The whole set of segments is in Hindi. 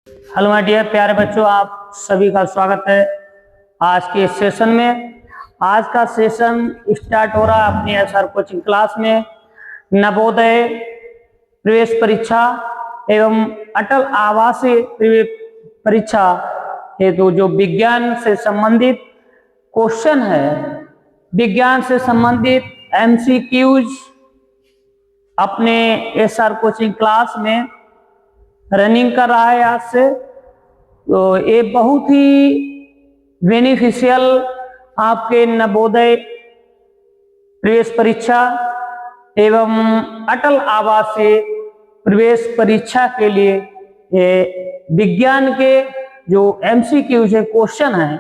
हेलो माय डियर प्यारे बच्चों, आप सभी का स्वागत है आज के सेशन में। आज का सेशन स्टार्ट हो रहा है अपनी एसआर कोचिंग क्लास में। नवोदय प्रवेश परीक्षा एवं अटल आवासीय परीक्षा हेतु जो विज्ञान से संबंधित क्वेश्चन है, विज्ञान से संबंधित एमसीक्यूज अपने एसआर कोचिंग क्लास में रनिंग कर रहा है आज से। तो ये बहुत ही बेनिफिशियल आपके नवोदय प्रवेश परीक्षा एवं अटल आवासीय प्रवेश परीक्षा के लिए विज्ञान के जो एमसीक्यूज है, क्वेश्चन है,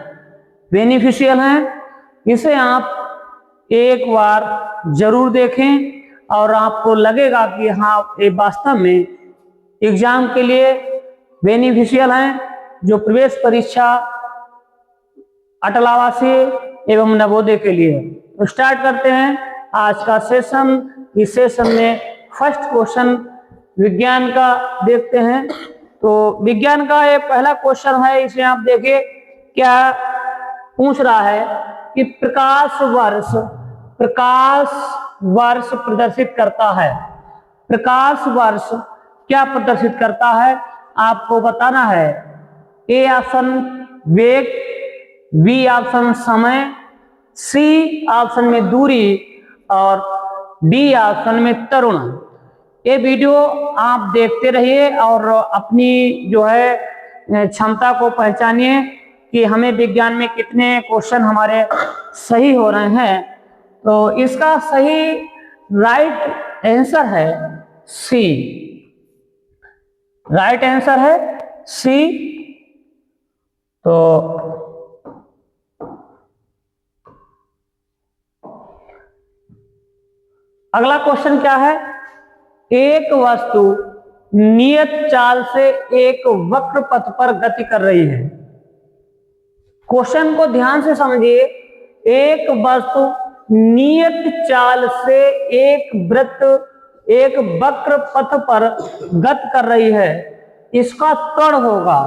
बेनिफिशियल हैं। इसे आप एक बार जरूर देखें और आपको लगेगा कि हाँ, ये वास्तव में एग्जाम के लिए बेनिफिशियल हैं। जो प्रवेश परीक्षा अटल आवासीय एवं नवोदय के लिए तो स्टार्ट करते हैं आज का सेशन। इस सेशन में फर्स्ट क्वेश्चन विज्ञान का देखते हैं। तो विज्ञान का ये पहला क्वेश्चन है, इसे आप देखिए क्या पूछ रहा है कि प्रकाश वर्ष प्रदर्शित करता है। प्रकाश वर्ष क्या प्रदर्शित करता है आपको बताना है। ए ऑप्शन वेग, बी ऑप्शन समय, सी ऑप्शन में दूरी और डी ऑप्शन में तरुण। ये वीडियो आप देखते रहिए और अपनी जो है क्षमता को पहचानिए कि हमें विज्ञान में कितने क्वेश्चन हमारे सही हो रहे हैं। तो इसका सही राइट आंसर है सी। राइट आंसर है सी। तो अगला क्वेश्चन क्या है। एक वस्तु नियत चाल से एक वक्र पथ पर गति कर रही है। क्वेश्चन को ध्यान से समझिए। एक वस्तु नियत चाल से एक वक्र पथ पर गति कर रही है। इसका त्वरण होगा,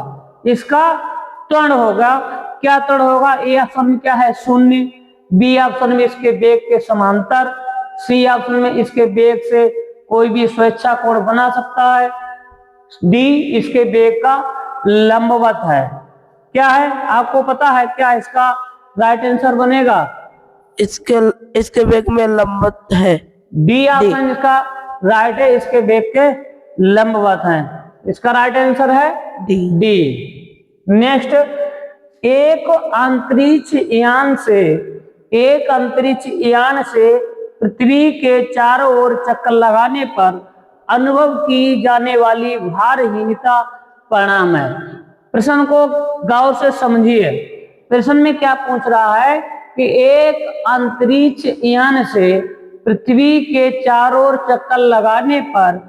क्या त्वरण होगा। ए ऑप्शन में क्या है, 0, बी ऑप्शन में इसके वेग के समांतर, सी ऑप्शन में इसके वेग से कोई भी स्वेच्छा कोण बना सकता है, डी इसके वेग का लंबवत है। क्या है आपको पता है क्या इसका राइट आंसर बनेगा। इसके वेग में लंबवत है। डी ऑप्शन इसका राइट है, इसके वेग के लंबवत है। इसका राइट आंसर है डी। नेक्स्ट, एक अंतरिक्ष यान से पृथ्वी के चारों ओर चक्कर लगाने पर अनुभव की जाने वाली भारहीनता परिणाम है। प्रश्न को गौर से समझिए। प्रश्न में क्या पूछ रहा है कि एक अंतरिक्ष यान से पृथ्वी के चारों ओर चक्कर लगाने पर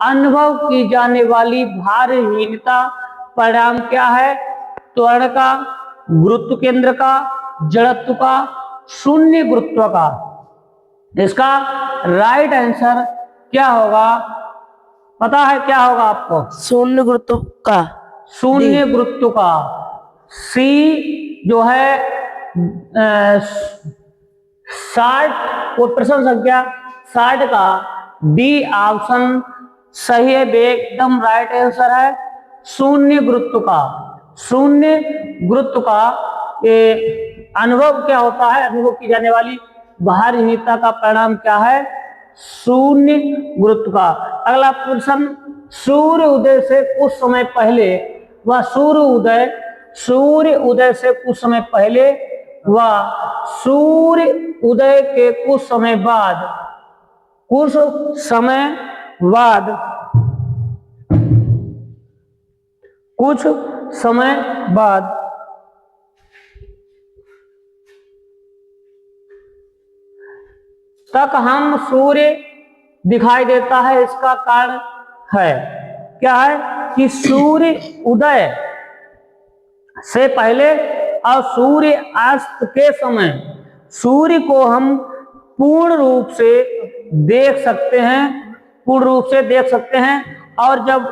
अनुभव की जाने वाली भारहीनता परिणाम क्या है। त्वरण का, गुरुत्व केंद्र का, जड़त्व का, शून्य गुरुत्व का। इसका राइट आंसर क्या होगा, पता है क्या होगा आपको। शून्य गुरुत्व का। शून्य गुरुत्व का। सी जो है 60 और प्रश्न संख्या 60 का डी ऑप्शन सही है, एकदम राइट आंसर है। शून्य गुरुत्व का ये अनुभव क्या होता है, अनुभव की जाने वाली भारहीनता का परिणाम क्या है, शून्य गुरुत्व का। अगला प्रश्न, सूर्य उदय से कुछ समय पहले व सूर्य उदय से कुछ समय पहले व सूर्य उदय के कुछ समय बाद तक हम सूर्य दिखाई देता है। इसका कारण है क्या है कि सूर्य उदय से पहले और सूर्य अस्त के समय सूर्य को हम पूर्ण रूप से देख सकते हैं और जब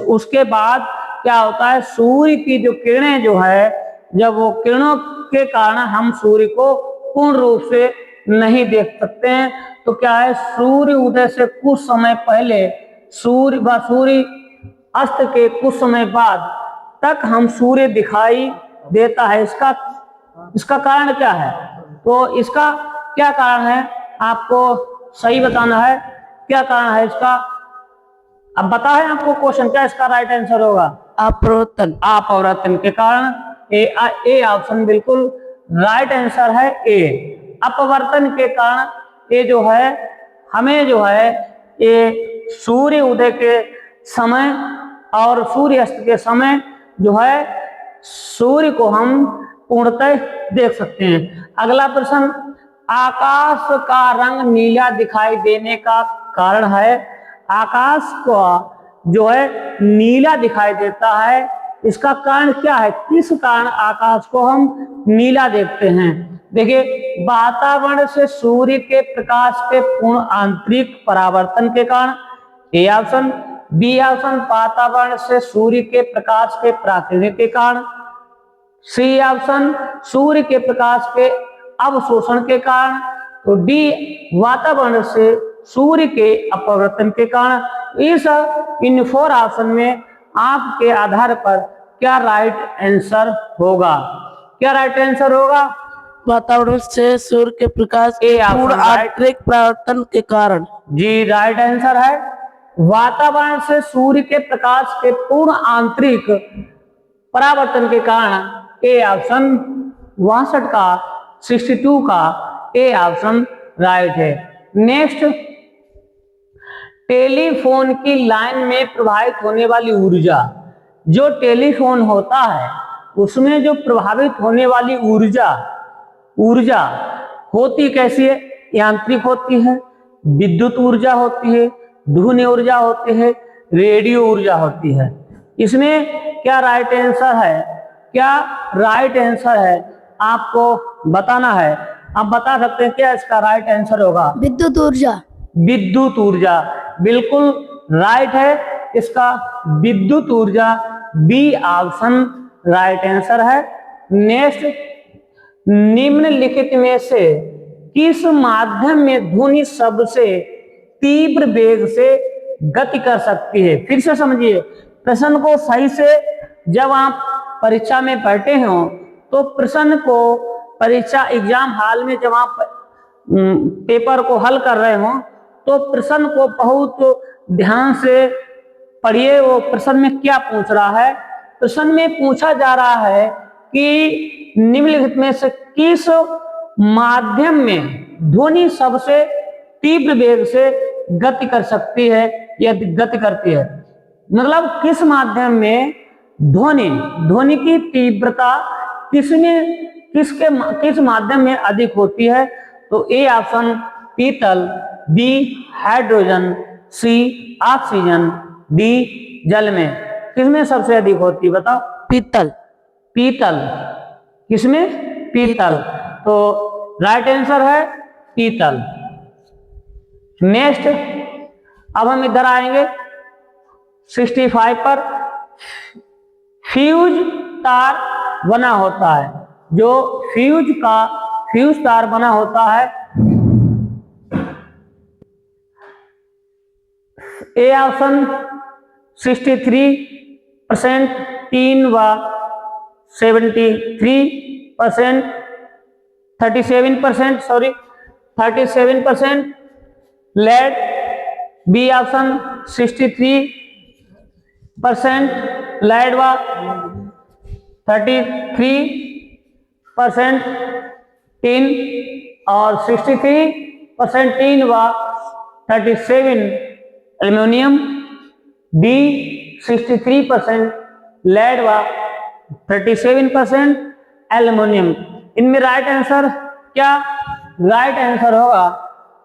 उसके बाद क्या होता है, सूर्य की जो किरणें जो है, जब वो किरणों के कारण हम सूर्य को पूर्ण रूप से नहीं देख सकते हैं, तो क्या है, सूर्य उदय से कुछ समय पहले सूर्य अस्त के कुछ समय बाद तक हम सूर्य दिखाई देता है। इसका कारण क्या है? तो इसका क्या कारण है आपको सही बताना है, क्या कारण है इसका। अब बता है आपको क्वेश्चन, क्या इसका राइट आंसर होगा? अपवर्तन के कारण। ए ऑप्शन बिल्कुल राइट आंसर है, ए। अपवर्तन के कारण ये जो है, हमें जो है ये सूर्य उदय के समय और सूर्य अस्त के समय जो है सूर्य को हम पूर्णतः देख सकते हैं। अगला प्रश्न, आकाश का रंग नीला दिखाई देने का कारण है। आकाश को जो है नीला दिखाई देता है, इसका कारण क्या है? किस कारण आकाश को हम नीला देखते हैं? देखिए, वातावरण से सूर्य के प्रकाश के पूर्ण आंतरिक परावर्तन के कारण, ए ऑप्शन। बी ऑप्शन, वातावरण से सूर्य के प्रकाश के प्राकृतिक के कारण। सी ऑप्शन, सूर्य के प्रकाश के अवशोषण के कारण। तो डी, वातावरण से सूर्य के अपवर्तन के कारण। इन 4 ऑप्शन में आपके आधार पर क्या राइट आंसर होगा? क्या राइट आंसर होगा? वातावरण से सूर्य के प्रकाश के पूर्ण आंतरिक परावर्तन के कारण। जी, राइट आंसर है वातावरण से सूर्य के प्रकाश के पूर्ण आंतरिक परावर्तन के कारण। ए ऑप्शन 62 का 62 का ए ऑप्शन राइट है। नेक्स्ट, टेलीफोन की लाइन में प्रवाहित होने वाली ऊर्जा। जो टेलीफोन होता है उसमें जो प्रभावित होने वाली ऊर्जा होती कैसी है? यांत्रिक होती है, विद्युत ऊर्जा होती है, ध्वनि ऊर्जा होती है, रेडियो ऊर्जा होती है। इसमें क्या राइट आंसर है? क्या राइट आंसर है आपको बताना है। आप बता सकते हैं क्या इसका राइट आंसर होगा? विद्युत ऊर्जा। विद्युत ऊर्जा बिल्कुल राइट है, इसका विद्युत ऊर्जा बी ऑप्शन राइट आंसर है। नेक्स्ट, निम्नलिखित में से किस माध्यम में ध्वनि सबसे तीव्र वेग से गति कर सकती है? फिर से समझिए प्रश्न को सही से। जब आप परीक्षा में बैठे हो तो प्रश्न को परीक्षा एग्जाम हॉल में जब आप पेपर को हल कर रहे हो तो प्रश्न को बहुत ध्यान से पढ़िए। वो प्रश्न में क्या पूछ रहा है? प्रश्न में पूछा जा रहा है कि निम्नलिखित में से किस माध्यम में ध्वनि सबसे तीव्र वेग से गति कर सकती है या गति करती है। मतलब किस माध्यम में ध्वनि की तीव्रता किस माध्यम में अधिक होती है? तो ए ऑप्शन पीतल, बी हाइड्रोजन, सी ऑक्सीजन, डी जल में। किसमें सबसे अधिक होती है बताओ? पीतल। पीतल, किसमें? पीतल। तो राइट आंसर है पीतल। नेक्स्ट, अब हम इधर आएंगे 65 पर। फ्यूज तार बना होता है, जो फ्यूज तार बना होता है। ए ऑप्शन 63%, 3 व 73%, 37% लेड। बी ऑप्शन 63% लेड व 33% टिन, और 63% टिन व 37 एल्यूमिनियम। डी 63% लेड व 37% एल्यूमिनियम। इनमें राइट आंसर क्या? राइट आंसर होगा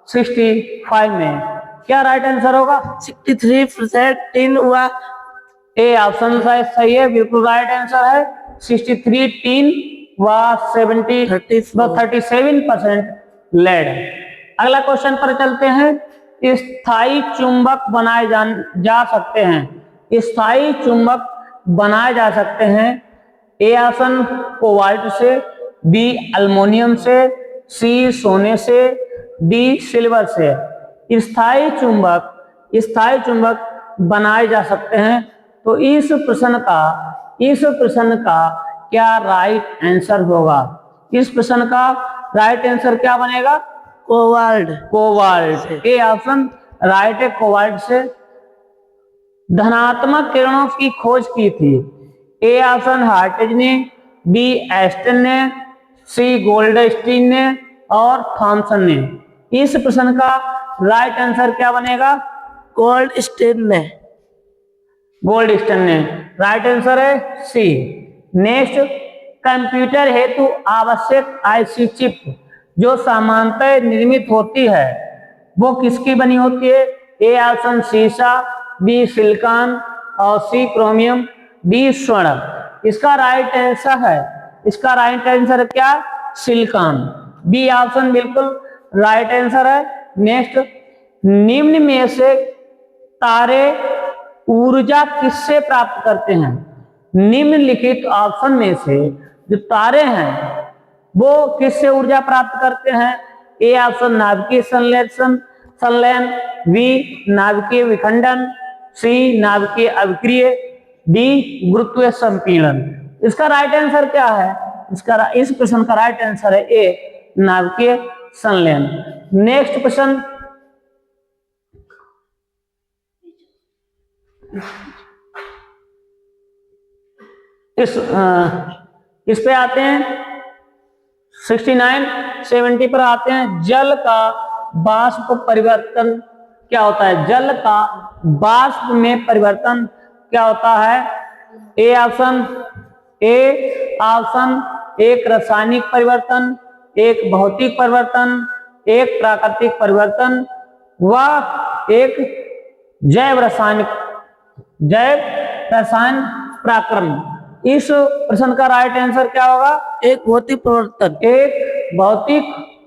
65 में। क्या राइट आंसर होगा? 63% टिन व ए ऑप्शन सही है, बिल्कुल राइट आंसर है 63 टिन व 37% लेड। अगला क्वेश्चन पर चलते हैं। स्थायी चुंबक बनाए जा सकते हैं। स्थायी चुंबक बनाए जा सकते हैं। ए ऑप्शन कोबाल्ट से, बी अल्मोनियम से, सी सोने से, डी सिल्वर से। स्थायी चुंबक बनाए जा सकते हैं। तो इस प्रश्न का क्या राइट आंसर होगा? इस प्रश्न का राइट आंसर क्या बनेगा? कोबाल्ट। ए ऑप्शन राइट है, कोबाल्ट से धनात्मक किरणों की खोज की थी। ए ऑप्शन हार्टेज ने, बी एस्टन ने, सी गोल्डस्टीन ने और थॉमसन ने। इस प्रश्न का राइट आंसर क्या बनेगा? गोल्डस्टीन ने। राइट आंसर है सी। नेक्स्ट, कंप्यूटर हेतु आवश्यक आईसी चिप जो सामान्यतः निर्मित होती है वो किसकी बनी होती है? ए ऑप्शन सीसा, बी सिलिकॉन और सी क्रोमियम, डी स्वर्ण। इसका राइट आंसर क्या? सिलिकॉन। बी ऑप्शन बिल्कुल राइट आंसर है। नेक्स्ट, निम्न में से तारे ऊर्जा किससे प्राप्त करते हैं? निम्नलिखित ऑप्शन में से जो तारे हैं वो किससे ऊर्जा प्राप्त करते हैं? ए ऑप्शन नाभिकीय संलयन, बी नाभिकीय विखंडन, सी नाभिकीय अभिक्रिय, डी गुरुत्वीय संपीड़न। इसका राइट आंसर क्या है? इस प्रश्न का राइट आंसर है ए नाभिकीय संलयन। नेक्स्ट प्रश्न, इस पे आते हैं 69, 70 पर आते हैं। जल का वाष्प परिवर्तन क्या होता है? जल का वाष्प में परिवर्तन क्या होता है? ए ऑप्शन एक रासायनिक परिवर्तन, एक भौतिक परिवर्तन, एक प्राकृतिक परिवर्तन व एक जैव रसायन प्राक्रम। इस प्रश्न का राइट आंसर क्या होगा? एक भौतिक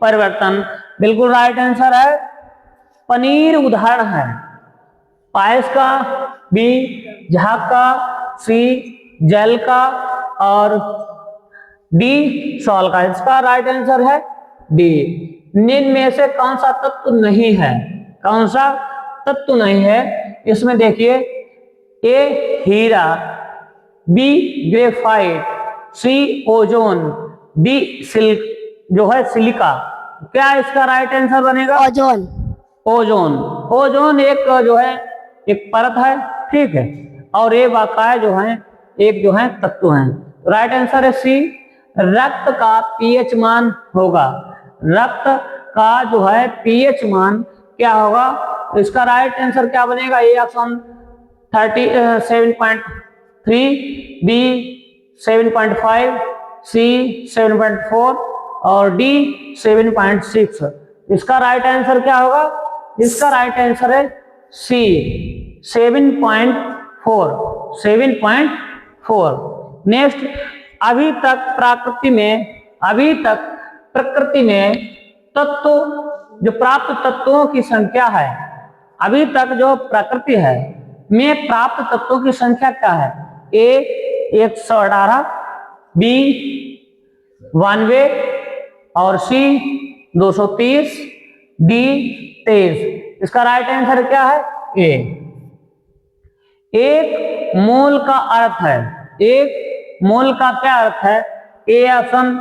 परिवर्तन बिल्कुल राइट आंसर है। पनीर उदाहरण है पायस का, बी झाग का, सी जल का और डी सॉल का। इसका राइट आंसर है डी। निम्न में से कौन सा तत्व नहीं है? इसमें देखिए, ए हीरा, B graphite, C ozone, D silica. क्या इसका राइट आंसर बनेगा? ओजोन एक परत है, ठीक है, और ये बाकाया एक तत्व है। राइट आंसर है सी। रक्त का पीएच मान होगा, रक्त का पीएच मान क्या होगा? इसका राइट आंसर क्या बनेगा? ए ऑप्शन 7.3, बी 7.5, सी 7.4 और डी 7.6। इसका राइट आंसर क्या होगा? इसका राइट आंसर है सी 7.4। नेक्स्ट, अभी तक प्रकृति में प्राप्त तत्वों की संख्या है। अभी तक जो प्रकृति है में प्राप्त तत्वों की संख्या क्या है? ए 118, बी 92 और सी 230, डी 23। इसका राइट आंसर क्या है? ए। एक मोल का अर्थ है, एक मोल का क्या अर्थ है? ए ऑप्शन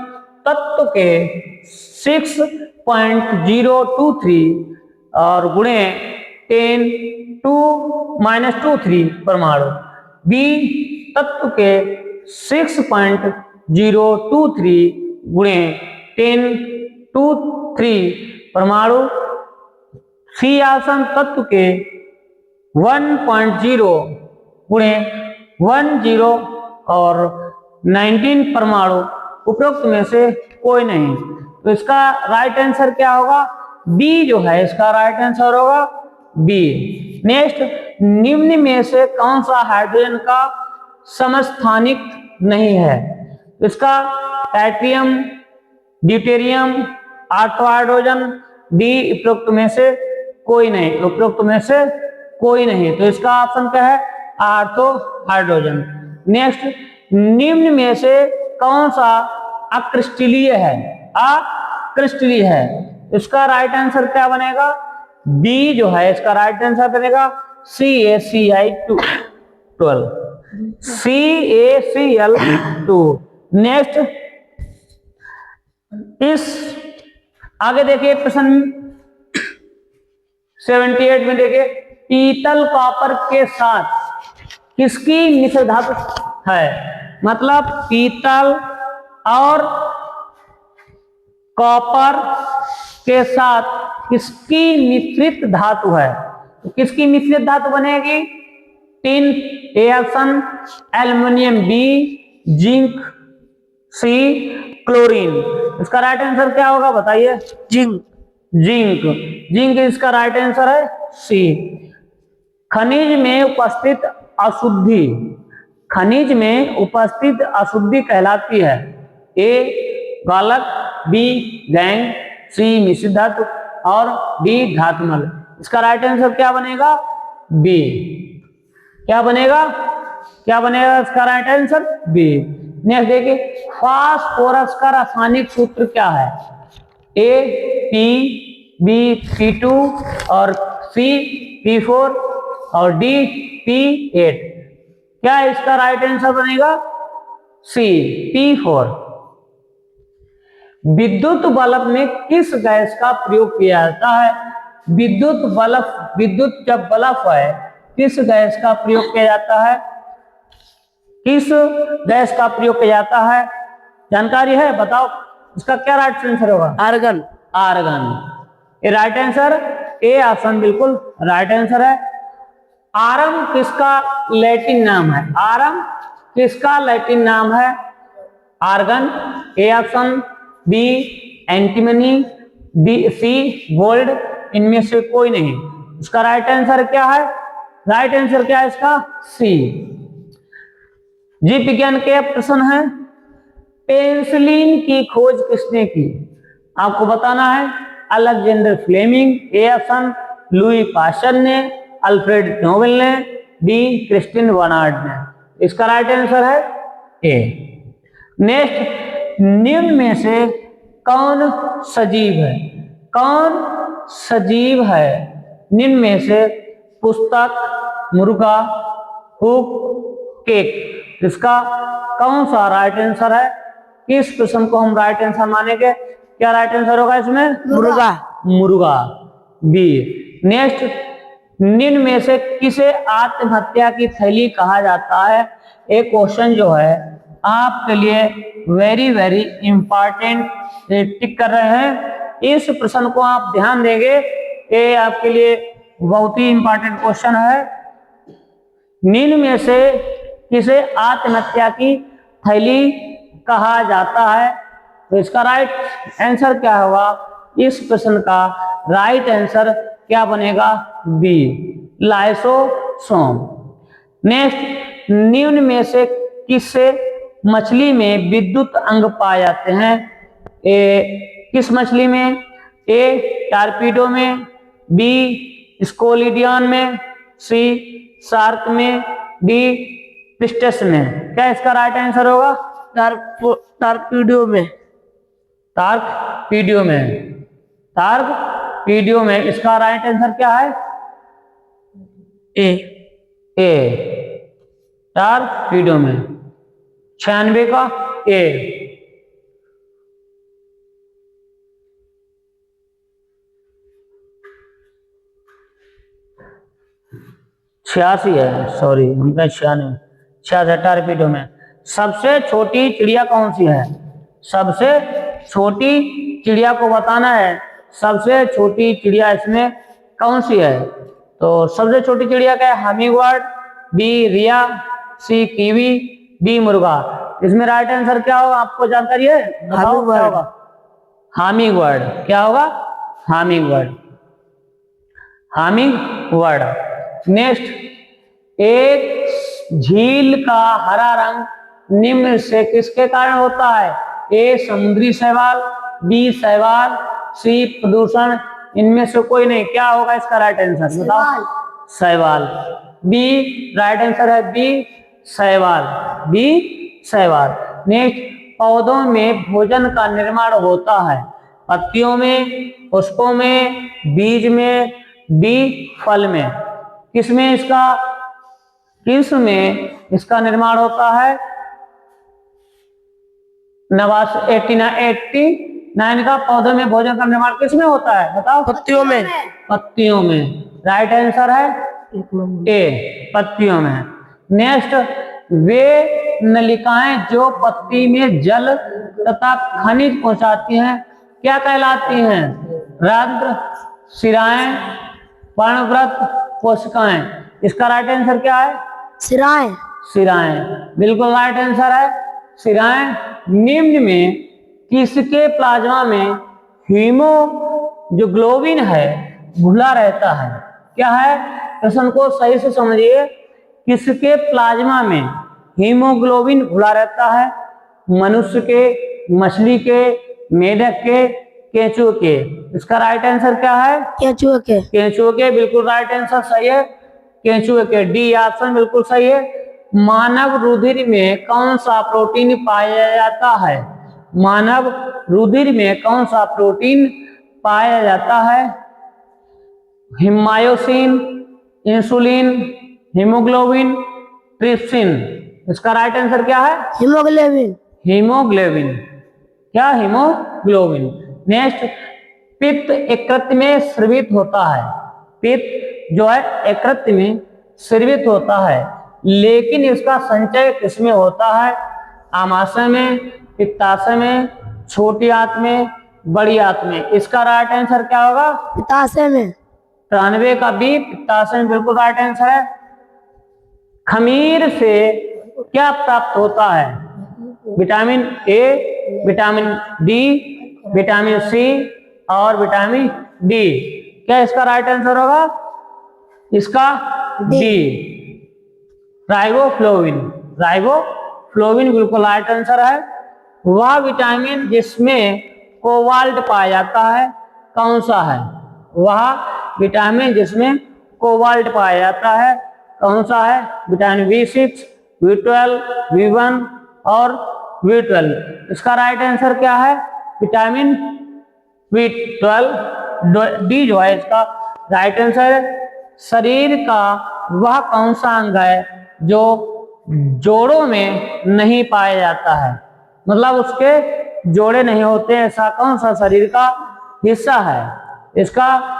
तत्व के 6.023 और गुणे 10⁻⁻23 परमाणु, बी तत्व के 6.023 गुणे 10⁻³ परमाणु, सी ऑप्शन तत्व के 1.0 गुणे 10 और 19 परमाणु। उपरोक्त में से कोई नहीं। तो इसका राइट आंसर क्या होगा? बी इसका राइट आंसर होगा बी। नेक्स्ट, निम्न में से कौन सा हाइड्रोजन का समस्थानिक नहीं है? इसका tritium, deuterium, ortho hydrogen, D उपरोक्त में से कोई नहीं। तो इसका ऑप्शन क्या है? Ortho hydrogen. नेक्स्ट, निम्न में से कौन सा अक्रिस्टलीय है? अक्रिस्टलीय है, इसका राइट आंसर क्या बनेगा? बी जो है इसका राइट आंसर बनेगा CaCl12, CaCl2। नेक्स्ट, इस आगे देखिए प्रश्न 78 में देखिए, पीतल कॉपर के साथ किसकी मिश्र धातु है? मतलब पीतल और कॉपर के साथ किसकी मिश्रित धातु है? तो किसकी मिश्रित धातु बनेगी? Tin A option, aluminium B, zinc C, chlorine. इसका राइट आंसर क्या होगा बताइए? जिंक। जिंक, जिंक इसका राइट आंसर है सी। खनिज में उपस्थित अशुद्धि, खनिज में उपस्थित अशुद्धि कहलाती है? ए गालक, बी गैंग, सी मिश्रित धातु और डी धातुमल। इसका राइट आंसर क्या बनेगा? बी। क्या बनेगा? क्या बनेगा इसका राइट आंसर? बी। नेक्स्ट देखिए, फास्फोरस का रासायनिक सूत्र क्या है? ए पी, बी P2 और सी P4 और डी P8। क्या इसका राइट आंसर बनेगा? सी P4। विद्युत बल्ब में किस गैस का प्रयोग किया जाता है? विद्युत बल्ब, विद्युत जब बल्ब है किस गैस का प्रयोग किया जाता है? किस गैस का प्रयोग किया जाता है? जानकारी है? बताओ इसका क्या राइट आंसर होगा? आर्गन। आर्गन, ये राइट आंसर, ए ऑप्शन बिल्कुल राइट आंसर है। आरम किसका लैटिन नाम है? आरम किसका लैटिन नाम है? Argon, A option, B antimony, D C gold, इनमें से कोई नहीं। इसका राइट आंसर क्या है? राइट आंसर क्या है इसका? सी। जीव विज्ञान के प्रश्न है, पेंसिलिन की खोज किसने की? आपको बताना है। Alexander Fleming, A option, Louis Pasteur ने, अल्फ्रेड नोबेल ने, डी क्रिस्टिन बर्नार्ड ने। इसका राइट आंसर है ए। नेक्स्ट, निम्न में से कौन सजीव है? कौन सजीव है निम्न में से? पुस्तक, मुर्गा, हुक, केक। इसका कौन सा राइट आंसर है? किस प्रश्न को हम राइट आंसर मानेंगे? क्या राइट आंसर होगा इसमें? मुर्गा। मुर्गा, बी। नेक्स्ट, निम्न में से किसे आत्महत्या की थैली कहा जाता है? एक क्वेश्चन जो है आपके लिए वेरी वेरी इंपॉर्टेंट टिक कर रहे हैं। इस प्रश्न को आप ध्यान देंगे, ये आपके लिए बहुत ही इंपॉर्टेंट क्वेश्चन है। निम्न में से किसे आत्महत्या की थैली कहा जाता है? तो इसका राइट आंसर क्या होगा? इस प्रश्न का राइट आंसर क्या बनेगा? B, lysosome. नेक्स्ट, निम्न में से किससे मछली में विद्युत अंग पाए जाते हैं? किस मछली में? ए टारपीडो में, बी स्कोलिडियन में, सी शार्क में, डी पिस्टस में। क्या इसका राइट आंसर होगा? टारपीडो में। टारपीडो में, टारपीडो में। इसका राइट आंसर क्या है? ए। ए, टारपीडो में। 96 का ए। छियासी है, सॉरी हमने 96, 66 टारपीडो में। सबसे छोटी चिड़िया कौन सी है? सबसे छोटी चिड़िया को बताना है, सबसे छोटी चिड़िया इसमें कौन सी है? तो सबसे छोटी चिड़िया क्या है? हमिंगबर्ड, बी रिया, सी कीवी, डी मुर्गा। इसमें राइट आंसर क्या होगा? आपको जानकारी है? बताओ क्या होगा? हमिंगबर्ड। क्या होगा? Hummingbird, hummingbird. नेक्स्ट, एक झील का हरा रंग निम्न से किसके कारण होता है? ए समुद्री शैवाल, बी शैवाल, सी प्रदूषण, इनमें से कोई नहीं। क्या होगा इसका राइट आंसर? बताओ। शैवाल, बी राइट आंसर है। बी शैवाल, बी शैवाल। नेक्स्ट, पौधों में भोजन का निर्माण होता है, पत्तियों में, पुष्पों में, बीज में, डी फल में। किसमें इसका निर्माण होता है? 89 का पौधों में भोजन का निर्माण किसमें होता है बताओ? पत्तियों में। पत्तियों में। राइट आंसर है ए, पत्तियों में। नेक्स्ट, वे नलिकाएं जो पत्ती में जल तथा खनिज पहुंचाती हैं क्या कहलाती हैं? रंध्र, शिराएं, पर्णव्रत, कोशिकाएं। इसका राइट आंसर क्या है? सिराएं। शिराएं, बिल्कुल राइट आंसर है शिराएं। निम्न में किसके प्लाज्मा में हीमोग्लोबिन है घुला रहता है? क्या है? प्रश्न को सही से समझिए। किसके प्लाज्मा में हीमोग्लोबिन घुला रहता है? मनुष्य के, मछली के, मेढक के, केंचुए के। इसका राइट आंसर क्या है? केंचुए के। केंचुए के, बिल्कुल राइट आंसर सही है, केंचुए के, डी ऑप्शन बिल्कुल सही है। मानव रुधिर में कौन सा प्रोटीन पाया जाता है? मानव रुधिर में कौन सा प्रोटीन पाया जाता है? हिमायोसिन, इंसुलिन, हीमोग्लोबिन, ट्रिप्सिन। इसका राइट आंसर क्या है? हीमोग्लोबिन। हीमोग्लोबिन। क्या? हीमोग्लोबिन। नेक्स्ट, पित्त यकृत में स्रावित होता है। पित्त जो है यकृत में स्रावित होता है, लेकिन इसका संचय किसमें होता है? आमाशय में, पित्ताशय में, छोटी आंत में, बड़ी आंत में। इसका राइट आंसर क्या होगा? पित्ताशय में। 93 का बी, पित्ताशय में, बिल्कुल राइट आंसर है। खमीर से क्या प्राप्त होता है? Vitamin A, vitamin D, vitamin C और विटामिन डी। क्या इसका राइट आंसर होगा? इसका डी, राइबोफ्लोविन। राइबोफ्लोविन बिल्कुल राइट आंसर है। वह विटामिन जिसमें कोबाल्ट पाया जाता है कौन सा है? वह विटामिन जिसमें कोबाल्ट पाया जाता है कौन सा है? विटामिन B6, B12, B1 और B12। इसका राइट आंसर क्या है? विटामिन B12, डी जो है इसका राइट आंसर है। शरीर का वह कौन सा अंग है जो जोड़ों में नहीं पाया जाता है? मतलब उसके जोड़े नहीं होते, ऐसा कौन सा शरीर का हिस्सा है? इसका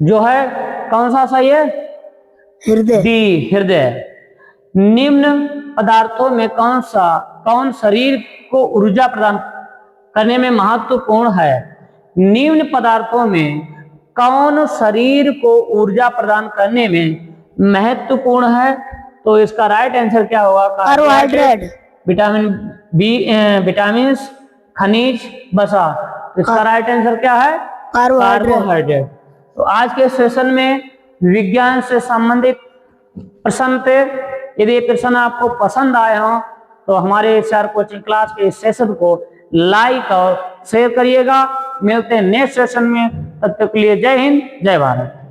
जो है कौन सा सही है? हृदय। डी, हृदय। निम्न पदार्थों में कौन शरीर को ऊर्जा प्रदान करने में महत्वपूर्ण है? निम्न पदार्थों में कौन शरीर को ऊर्जा प्रदान करने में महत्वपूर्ण है? तो इसका राइट आंसर क्या होगा? कार्बोहाइड्रेट। विटामिन बी, विटामिन, खनिज, वसा। इसका राइट आंसर क्या है? कार्बोहाइड्रेट। तो आज के सेशन में विज्ञान से संबंधित प्रश्न थे। यदि ये प्रश्न आपको पसंद आए हो तो हमारे HR कोचिंग क्लास के इस सेशन को लाइक और शेयर करिएगा। मिलते हैं नेक्स्ट सेशन में, तब तक के लिए जय हिंद, जय भारत।